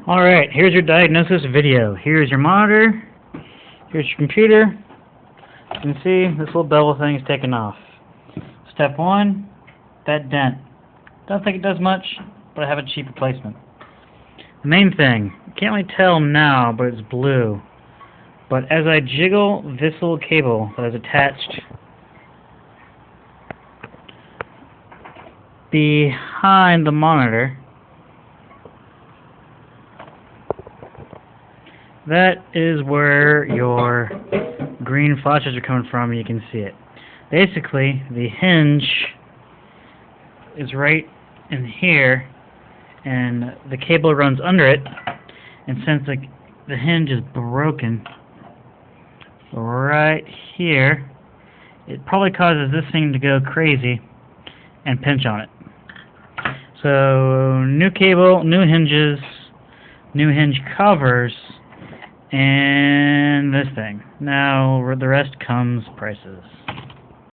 Alright, here's your diagnosis video. Here's your monitor. Here's your computer. You can see this little bevel thing is taken off. Step 1, that dent. Don't think it does much, but I have a cheap replacement. The main thing, you can't really tell now, but it's blue. But as I jiggle this little cable that is attached behind the monitor, that is where your green flashes are coming from. You can see it. Basically, the hinge is right in here, and the cable runs under it, and since the hinge is broken right here, it probably causes this thing to go crazy and pinch on it. So, new cable, new hinges, new hinge covers, and this thing. Now, the rest comes prices.